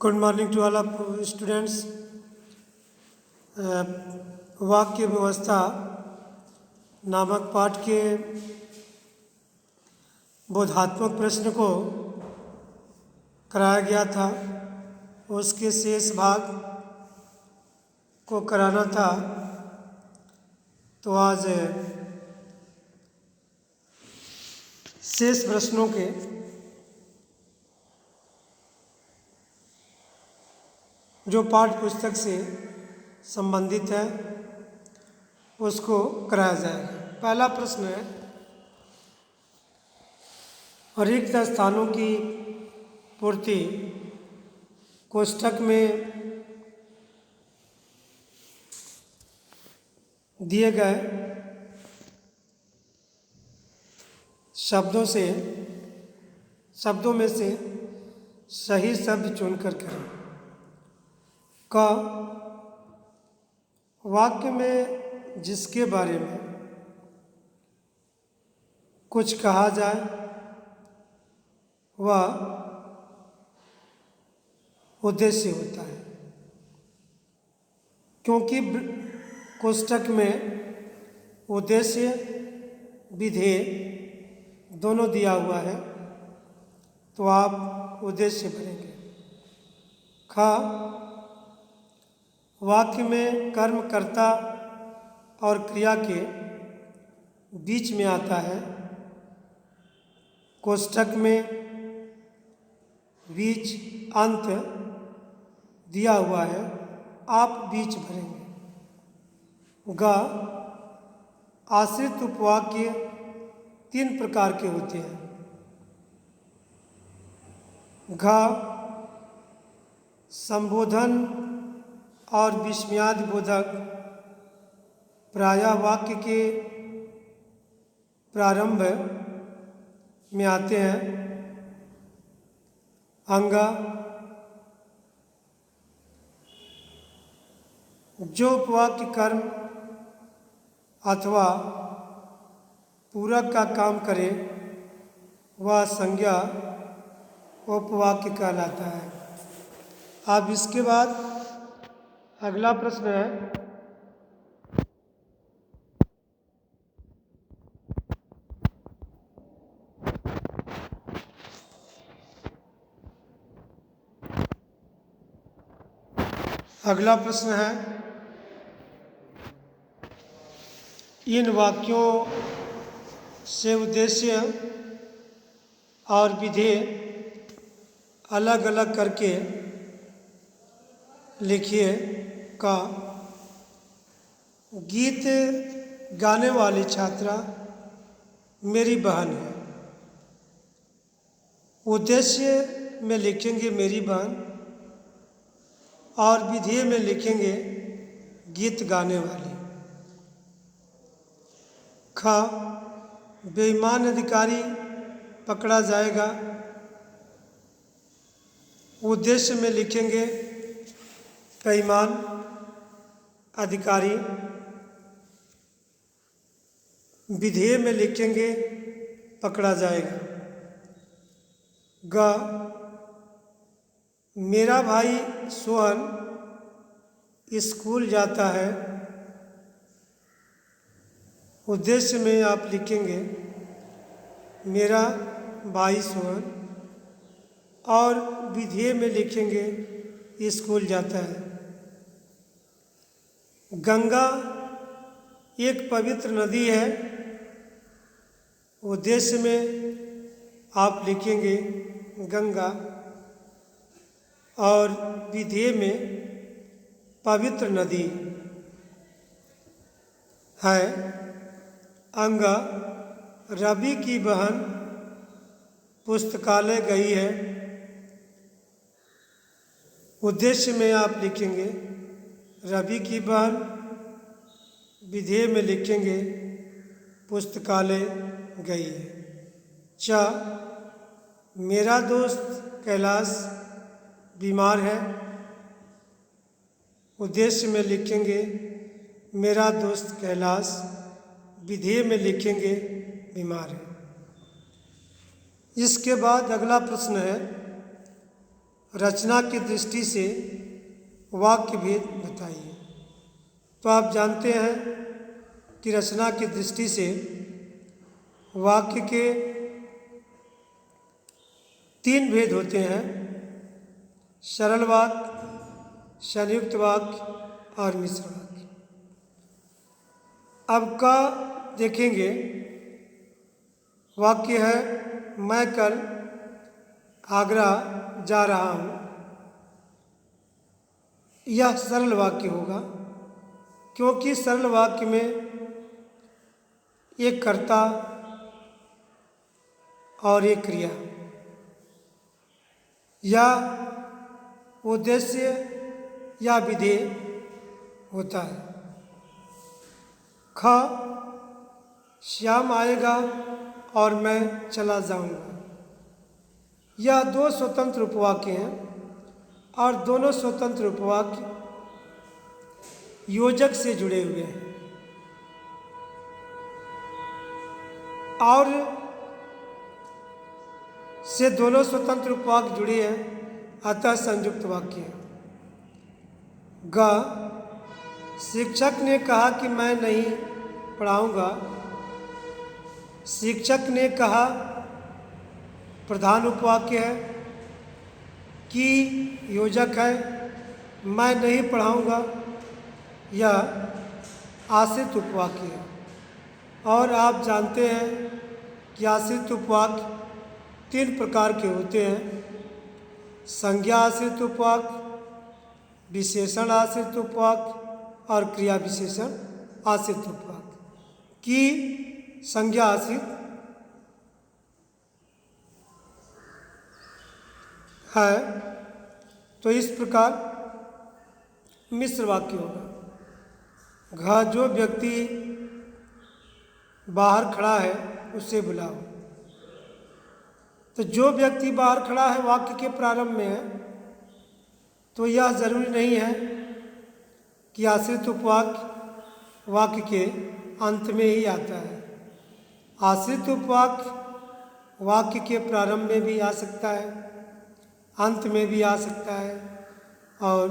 Good morning to all of students. वाक्य व्यवस्था नामक पाठ के बोधात्मक प्रश्न को कराया गया था, उसके शेष भाग को कराना था। तो आज शेष प्रश्नों के जो पाठ्य पुस्तक से संबंधित है उसको कराया जाएगा। पहला प्रश्न है, रिक्त स्थानों की पूर्ति कोष्ठक में दिए गए शब्दों में से सही शब्द चुनकर करें। क, वाक्य में जिसके बारे में कुछ कहा जाए वह उद्देश्य होता है, क्योंकि कोष्ठक में उद्देश्य विधेय दोनों दिया हुआ है, तो आप उद्देश्य भरेंगे। ख, वाक्य में कर्म कर्ता और क्रिया के बीच में आता है, कोष्ठक में बीच अंत दिया हुआ है, आप बीच भरेंगे। ग, आश्रित उपवाक्य 3 प्रकार के होते हैं। घ, संबोधन और विस्मयादि बोधक प्रायः वाक्य के प्रारंभ में आते हैं। अंग, जो उपवाक्य कर्म अथवा पूरक का काम करे वह संज्ञा उपवाक्य कहलाता है। अब इसके बाद अगला प्रश्न है, इन वाक्यों से उद्देश्य और विधेय अलग अलग करके लिखिए। का, गीत गाने वाली छात्रा मेरी बहन है। उद्देश्य में लिखेंगे मेरी बहन और विधेय में लिखेंगे गीत गाने वाली। ख, बेईमान अधिकारी पकड़ा जाएगा। उद्देश्य में लिखेंगे बेईमान अधिकारी, विधेय में लिखेंगे पकड़ा जाएगा। ग, मेरा भाई सोहन स्कूल जाता है। उद्देश्य में आप लिखेंगे मेरा भाई सोहन और विधेय में लिखेंगे स्कूल जाता है। गंगा एक पवित्र नदी है। उद्देश्य में आप लिखेंगे गंगा और विधेय में पवित्र नदी है। अंग, रवि की बहन पुस्तकालय गई है। उद्देश्य में आप लिखेंगे रवि की बहन, विधेय में लिखेंगे पुस्तकालय गई है। च, मेरा दोस्त कैलाश बीमार है। उद्देश्य में लिखेंगे मेरा दोस्त कैलाश, विधेय में लिखेंगे बीमार है। इसके बाद अगला प्रश्न है, रचना की दृष्टि से वाक्य भेद बताइए। तो आप जानते हैं कि रचना की दृष्टि से वाक्य के 3 भेद होते हैं, सरल वाक्य, संयुक्त वाक्य और मिश्र वाक्य। अब का देखेंगे, वाक्य है मैं कल आगरा जा रहा हूँ। यह सरल वाक्य होगा क्योंकि सरल वाक्य में एक कर्ता और एक क्रिया या उद्देश्य या विधेय होता है। ख श्याम आएगा और मैं चला जाऊंगा। यह 2 स्वतंत्र उपवाक्य हैं और दोनों स्वतंत्र उपवाक्य योजक से जुड़े हुए हैं और से दोनों स्वतंत्र उपवाक्य जुड़े हैं, अतः संयुक्त वाक्य है। ग शिक्षक ने कहा कि मैं नहीं पढ़ाऊंगा। शिक्षक ने कहा प्रधान उपवाक्य है कि योजक है, मैं नहीं पढ़ाऊंगा यह आश्रित उपवाक्य है। और आप जानते हैं कि आश्रित उपवाक्य 3 प्रकार के होते हैं, संज्ञा आश्रित उपवाक्य, विशेषण आश्रित उपवाक्य और क्रिया विशेषण आश्रित उपवाक्य। कि संज्ञा आश्रित है तो इस प्रकार मिश्र वाक्य होगा। जो व्यक्ति बाहर खड़ा है उसे बुलाओ। तो जो व्यक्ति बाहर खड़ा है वाक्य के प्रारंभ में है, तो यह जरूरी नहीं है कि आश्रित उपवाक्य वाक्य के अंत में ही आता है। आश्रित उपवाक्य वाक्य के प्रारंभ में भी आ सकता है, अंत में भी आ सकता है और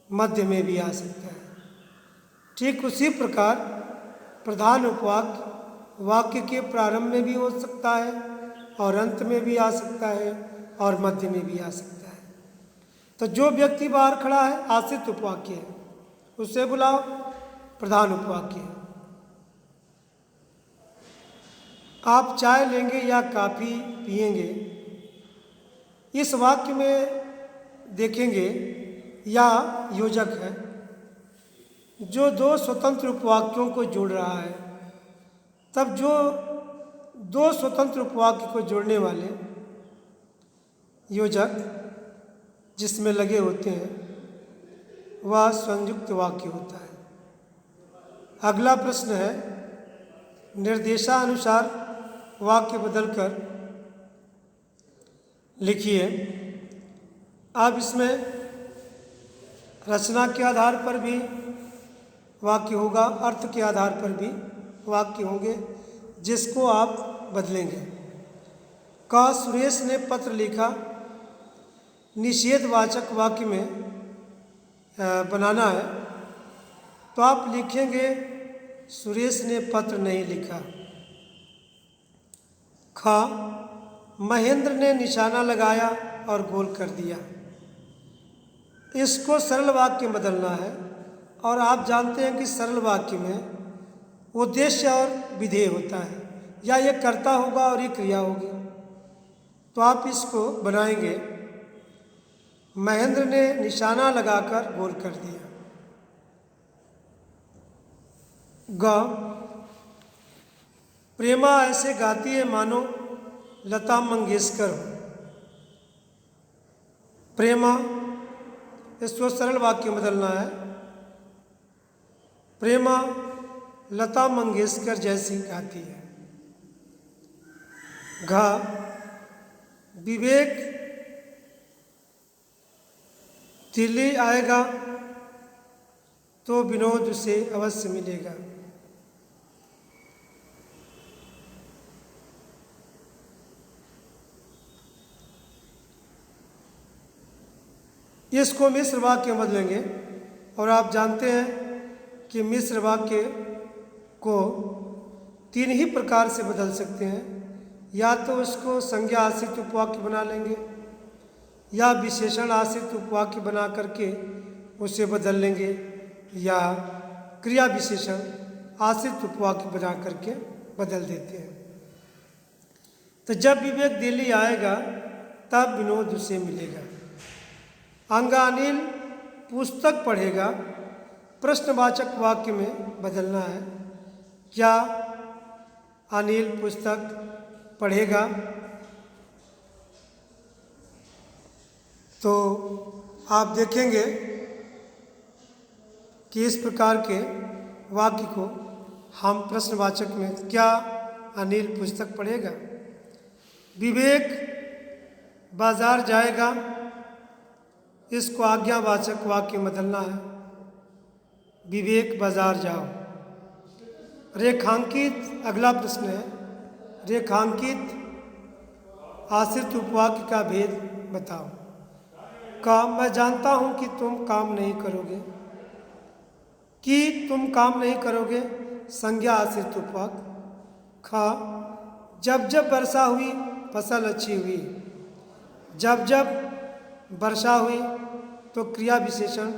मध्य में भी आ सकता है। ठीक उसी प्रकार प्रधान उपवाक्य वाक्य के प्रारंभ में भी हो सकता है और अंत में भी आ सकता है और मध्य में भी आ सकता है। तो जो व्यक्ति बाहर खड़ा है आश्रित उपवाक्य है, उसे बुलाओ, प्रधान उपवाक्य है। आप चाय लेंगे या कॉफ़ी पिएंगे, इस वाक्य में देखेंगे या योजक है जो 2 स्वतंत्र उपवाक्यों को जोड़ रहा है। तब जो 2 स्वतंत्र उपवाक्य को जोड़ने वाले योजक जिसमें लगे होते हैं वह संयुक्त वाक्य होता है। अगला प्रश्न है, निर्देशानुसार वाक्य बदलकर लिखिए। अब इसमें रचना के आधार पर भी वाक्य होगा, अर्थ के आधार पर भी वाक्य होंगे जिसको आप बदलेंगे। क सुरेश ने पत्र लिखा, निषेधवाचक वाक्य में बनाना है तो आप लिखेंगे सुरेश ने पत्र नहीं लिखा। ख महेंद्र ने निशाना लगाया और गोल कर दिया। इसको सरल वाक्य में बदलना है और आप जानते हैं कि सरल वाक्य में उद्देश्य और विधेय होता है, या ये कर्ता होगा और ये क्रिया होगी। तो आप इसको बनाएंगे, महेंद्र ने निशाना लगाकर गोल कर दिया। ग प्रेमा ऐसे गाती है मानो लता मंगेशकर हो। प्रेमा इसको सरल वाक्य में बदलना है, प्रेमा लता मंगेशकर जैसी गाती है। घ विवेक दिल्ली आएगा तो विनोद उसे अवश्य मिलेगा। इसको मिश्र वाक्य में बदलेंगे। और आप जानते हैं कि मिश्र वाक्य को 3 ही प्रकार से बदल सकते हैं। या तो उसको संज्ञा आश्रित उपवाक्य बना लेंगे, या विशेषण आश्रित उपवाक्य बना करके उसे बदल लेंगे, या क्रिया विशेषण आश्रित उपवाक्य बना करके बदल देते हैं। तो जब विवेक दिल्ली आएगा तब विनोद उसे मिलेगा। अंगानील पुस्तक पढ़ेगा प्रश्नवाचक वाक्य में बदलना है। क्या अनिल पुस्तक पढ़ेगा? तो आप देखेंगे कि इस प्रकार के वाक्य को हम प्रश्नवाचक में, क्या अनिल पुस्तक पढ़ेगा? विवेक बाजार जाएगा, इसको आज्ञावाचक वाक्य में बदलना है। विवेक बाजार जाओ। रेखांकित, अगला प्रश्न है, रेखांकित आश्रित उपवाक्य का भेद बताओ। का मैं जानता हूँ कि तुम काम नहीं करोगे। कि तुम काम नहीं करोगे संज्ञा आश्रित उपवाक्य। खा जब जब वर्षा हुई फसल अच्छी हुई। जब जब वर्षा हुई तो क्रिया विशेषण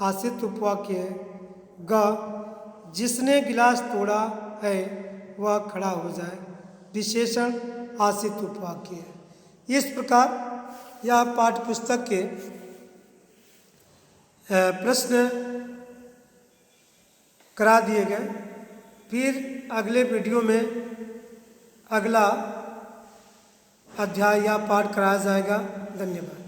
आश्रित उपवाक्य है। ग जिसने गिलास तोड़ा है वह खड़ा हो जाए, विशेषण आश्रित उपवाक्य है। इस प्रकार यह पाठ्यपुस्तक के प्रश्न करा दिए गए। फिर अगले वीडियो में अगला अध्याय या पाठ कराया जाएगा। धन्यवाद।